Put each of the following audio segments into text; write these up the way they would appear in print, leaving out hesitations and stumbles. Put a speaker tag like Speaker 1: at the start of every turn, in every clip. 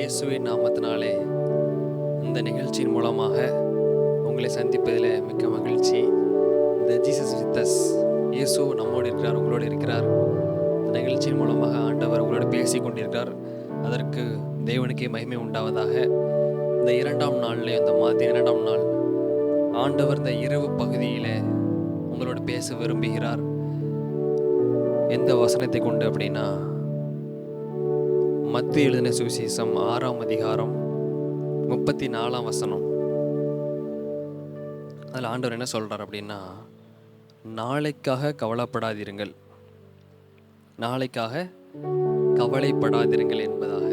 Speaker 1: இயேசுவின் நாமத்தினாலே இந்த நிகழ்ச்சியின் மூலமாக உங்களை சந்திப்பதில் மிக்க மகிழ்ச்சி. இந்த ஜீசஸ் வித் அஸ், இயேசு நம்மோடு இருக்கிறார், உங்களோடு இருக்கிறார். இந்த நிகழ்ச்சியின் மூலமாக ஆண்டவர் உங்களோடு பேசி கொண்டிருக்கிறார். அதற்கு தேவனுக்கே மகிமை உண்டாவதாக. இந்த 2ஆம் நாளில், இந்த மாதத்தின் 2ஆம் நாள், ஆண்டவர் இந்த இரவு பகுதியில் உங்களோடு பேச விரும்புகிறார். எந்த வசனத்தை கொண்டு அப்படின்னா, மத்திய எழுதின சுவிசேஷம் 6ஆம் அதிகாரம் 34ஆம் வசனம். அதில் ஆண்டவர் என்ன சொல்கிறார் அப்படின்னா, நாளைக்காக கவலைப்படாதிருங்கள், நாளைக்காக கவலைப்படாதிருங்கள் என்பதாக.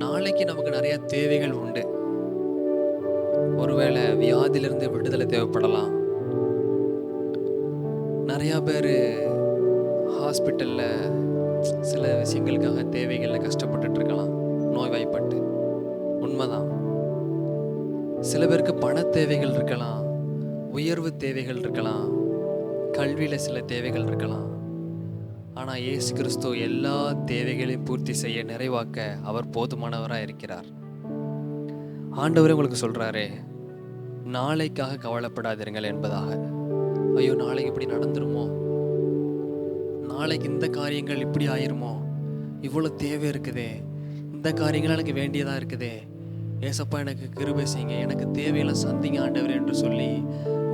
Speaker 1: நாளைக்கு நமக்கு நிறைய தேவைகள் உண்டு. ஒருவேளை வியாதியிலிருந்து விடுதலை தேவைப்படலாம். நிறையா பேர் ஹாஸ்பிட்டலில் சில விஷயங்களுக்காக தேவைகளில் கஷ்டப்பட்டுட்டு இருக்கலாம், நோய்வாய்ப்பட்டு. உண்மைதான். சில பேருக்கு பண தேவைகள் இருக்கலாம், உயர்வு தேவைகள் இருக்கலாம், கல்வியில் சில தேவைகள் இருக்கலாம். ஆனால் இயேசு கிறிஸ்து எல்லா தேவைகளையும் பூர்த்தி செய்ய, நிறைவாக்க அவர் போதுமானவராக இருக்கிறார். ஆண்டவரே உங்களுக்கு சொல்கிறாரே, நாளைக்காக கவலைப்படாதிருங்கள் என்பதாக. ஐயோ, நாளைக்கு இப்படி நடந்துருமோ, நாளைக்கு இந்த காரியங்கள் இப்படி ஆயிருமோ, இவ்வளோ தேவை இருக்குதே, இந்த காரியங்கள் எனக்கு வேண்டியதாக இருக்குதே, ஏசப்பா எனக்கு கிருபை செய்யுங்க, எனக்கு தேவையெல்லாம் சந்திங்க ஆண்டவர் என்று சொல்லி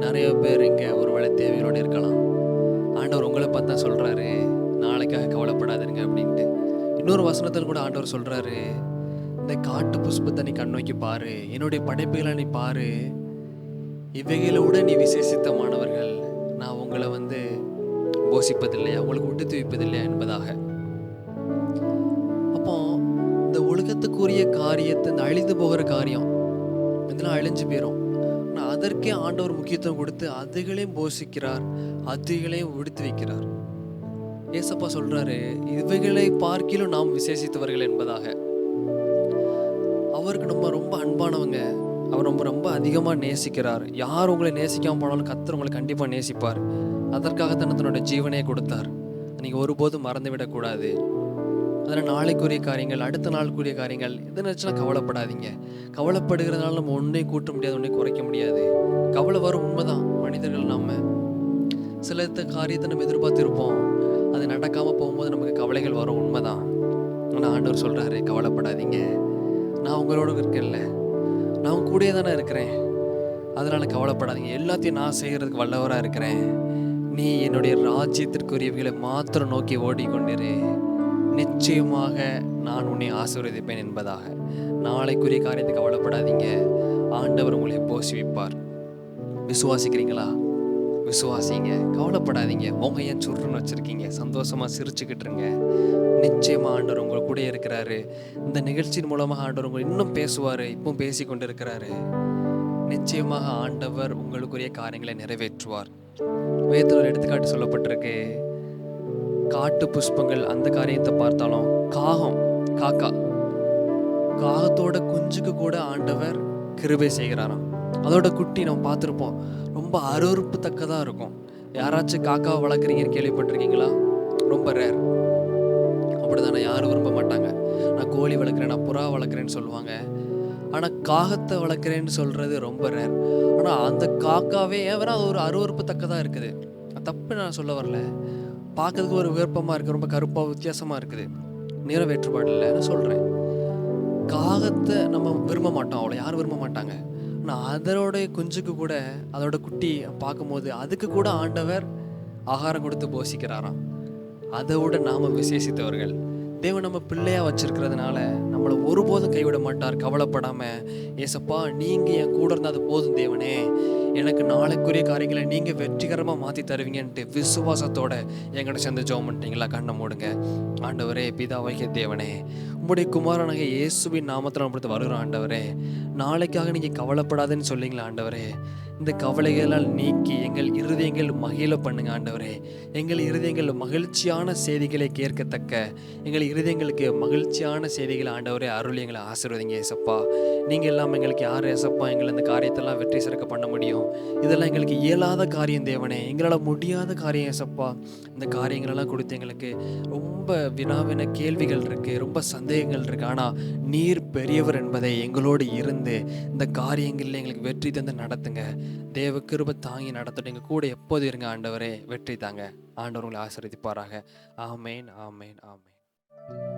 Speaker 1: நிறைய பேர் இங்கே ஒருவேளை தேவைகளோடு இருக்கலாம். ஆண்டவர் உங்களை பார்த்தா சொல்கிறாரு, நாளைக்காக கவலைப்படாதுங்க அப்படின்ட்டு. இன்னொரு வசனத்தில் கூட ஆண்டவர் சொல்கிறாரு, இந்த காட்டு புஷ்பத்தை நீ கண்ணோக்கி பாரு, என்னுடைய படைப்புகளை நீ பாரு, இவைகளோட நீ விசேஷித்தமானவர்கள், நான் உங்களை போஷிப்பதில்லையா, உங்களுக்கு விட்டு துவிப்பதில்லையா என்பதாக. அப்போ இந்த ஒழுக்கத்துக்குரிய காரியத்தை, இந்த அழிந்து போகிற காரியம், இதெல்லாம் அழிஞ்சு போயிடும். ஆனால் அதற்கே ஆண்டவர் முக்கியத்துவம் கொடுத்து அதுகளையும் போஷிக்கிறார், அதுகளையும் விடுத்து வைக்கிறார். ஏசப்பா சொல்றாரு, இவைகளை பார்க்கிலும் நாம் விசேஷித்தவர்கள் என்பதாக. அவருக்கு நம்ம ரொம்ப அன்பானவங்க, அவர் ரொம்ப அதிகமாக நேசிக்கிறார். யார் உங்களை நேசிக்காமல் போனாலும் கர்த்தர் உங்களை கண்டிப்பாக நேசிப்பார். அதற்காகத்தான் தன்னுடைய ஜீவனையே கொடுத்தார். நீங்கள் ஒருபோதும் மறந்துவிடக்கூடாது. அதில் நாளைக்குரிய காரியங்கள், அடுத்த நாளுக்குரிய காரியங்கள், எதை நினச்சுனா கவலைப்படாதீங்க. கவலைப்படுகிறதுனால நம்ம ஒன்றையும் கூட்ட முடியாது, ஒன்றையும் குறைக்க முடியாது. கவலை வரும், உண்மைதான். மனிதர்கள் நம்ம சில காரியத்தை நம்ம எதிர்பார்த்துருப்போம், அது நடக்காமல் போகும்போது நமக்கு கவலைகள் வரும், உண்மைதான். ஆனால் ஆண்டவர் சொல்கிறாரு, கவலைப்படாதீங்க, நான் உங்களோட இருக்கேன்ல, நான் உங்க கூடயே தானே இருக்கிறேன், அதனால் கவலைப்படாதீங்க, எல்லாத்தையும் நான் செய்கிறதுக்கு வல்லவராக இருக்கிறேன். நீ என்னுடைய ராஜ்யத்திற்குரியவைகளை மாத்திரம் நோக்கி ஓடிக்கொண்டிரு, நிச்சயமாக நான் உன்னை ஆசீர்வதிப்பேன் என்பதாக. நாளைக்குரிய காரியத்தை கவலைப்படாதீங்க, ஆண்டவர் உங்களை போஷிப்பார். விசுவாசிக்கிறீங்களா? விசுவாசிங்க, கவலைப்படாதீங்க. உங்க ஏன் சுருன்னு வச்சிருக்கீங்க? சந்தோஷமா சிரிச்சுக்கிட்டு இருங்க. நிச்சயமா ஆண்டவர் உங்க கூட இருக்கிறாரு. இந்த நிகழ்ச்சியின் மூலமாக ஆண்டவர் உங்களை இன்னும் பேசுவாரு, இப்போ பேசி கொண்டு இருக்கிறாரு. நிச்சயமாக ஆண்டவர் உங்களுக்குரிய காரியங்களை நிறைவேற்றுவார். வேதத்தில் ஒரு எடுத்துக்காட்டு சொல்லப்பட்டிருக்கு. காட்டு புஷ்பங்கள் அந்த காரியத்தை பார்த்தாலும், காகத்தோட குஞ்சுக்கு கூட ஆண்டவர் கிருபை செய்கிறாராம். அதோட குட்டி நம்ம பார்த்துருப்போம், ரொம்ப அருவருப்பு தக்கதாக இருக்கும். யாராச்சும் காக்காவை வளர்க்குறீங்கன்னு கேள்விப்பட்டிருக்கீங்களா? ரொம்ப ரேர். அப்படிதானே, யாரும் விரும்ப மாட்டாங்க. நான் கோழி வளர்க்குறேன், நான் புறா வளர்க்குறேன்னு சொல்லுவாங்க. ஆனால் காகத்தை வளர்க்குறேன்னு சொல்கிறது ரொம்ப ரேர். ஆனால் அந்த காக்காவே ஏன் அது ஒரு அருவருப்பு தக்கதாக இருக்குது. தப்பு நான் சொல்ல வரல, பார்க்கறதுக்கு ஒரு விருப்பமாக இருக்குது, ரொம்ப கருப்பாக வித்தியாசமாக இருக்குது, நிற வேற்றுப்பாடு இல்லை. நான் சொல்கிறேன், காகத்தை நம்ம விரும்ப மாட்டோம், அவ்வளோ யாரும் விரும்ப மாட்டாங்க. ஆனால் அதோட குஞ்சுக்கு கூட, அதோட குட்டி பார்க்கும்போது அதுக்கு கூட ஆண்டவர் ஆகாரம் கொடுத்து போஷிக்கிறாராம். அதை விட நாம் விசேஷித்தவர்கள். தேவன் நம்ம பிள்ளையாக வச்சிருக்கிறதுனால நம்மளை ஒருபோதும் கைவிட மாட்டார். கவலைப்படாமல், ஏசப்பா நீங்கள் என் கூட இருந்தால் அது போதும் தேவனே, எனக்கு நாளைக்குரிய காரியங்களை நீங்கள் வெற்றிகரமாக மாற்றி தருவீங்கன்ட்டு விசுவாசத்தோட என்கிட்ட சேர்ந்து ஜெபம் பண்ணிட்டீங்களா? கண்ணை மூடுங்க. ஆண்டவரே, பிதாவாகிய தேவனே, உம்முடைய குமாரனாகிய இயேசுவின் நாமத்தில் நம்மளுக்கு வருகிற ஆண்டவரே, நாளைக்காக நீங்கள் கவலைப்படாதுன்னு சொல்லிங்களா ஆண்டவரே? இந்த கவலைகளால் நீக்கி எங்கள் இருதயங்கள் மகிழ பண்ணுங்க ஆண்டவரே. எங்கள் இருதயங்கள் மகிழ்ச்சியான செய்திகளை கேட்கத்தக்க, எங்கள் இருதயங்களுக்கு மகிழ்ச்சியான செய்திகளை ஆண்டவரே அருள் எங்களை ஆசீர்வதிங்க ஏசப்பா. நீங்கள் எல்லாம் எங்களுக்கு யார் ஏசப்பா எங்களை இந்த காரியத்தெல்லாம் வெற்றி சிறக்க பண்ண முடியும்? இதெல்லாம் எங்களுக்கு இயலாத காரியம் தேவனே, எங்களால் முடியாத காரியம் ஏசப்பா. இந்த காரியங்களெல்லாம் கொடுத்து எங்களுக்கு ரொம்ப வினாவின கேள்விகள் இருக்குது, ரொம்ப சந்தேகம் சந்தேகங்கள் இருக்கு. ஆனால் நீர் பெரியவர் என்பதை எங்களோடு இருந்து இந்த காரியங்களில் எங்களுக்கு வெற்றி தந்து நடத்துங்க. தேவ கிருபை தாங்கி நடத்தட்டும். எங்கள் கூட எப்போது இருங்க ஆண்டவரே. வெற்றி தாங்க. ஆண்டவர் உங்களை ஆசீர்வதிப்பாராக. ஆமேன், ஆமேன், ஆமேன்.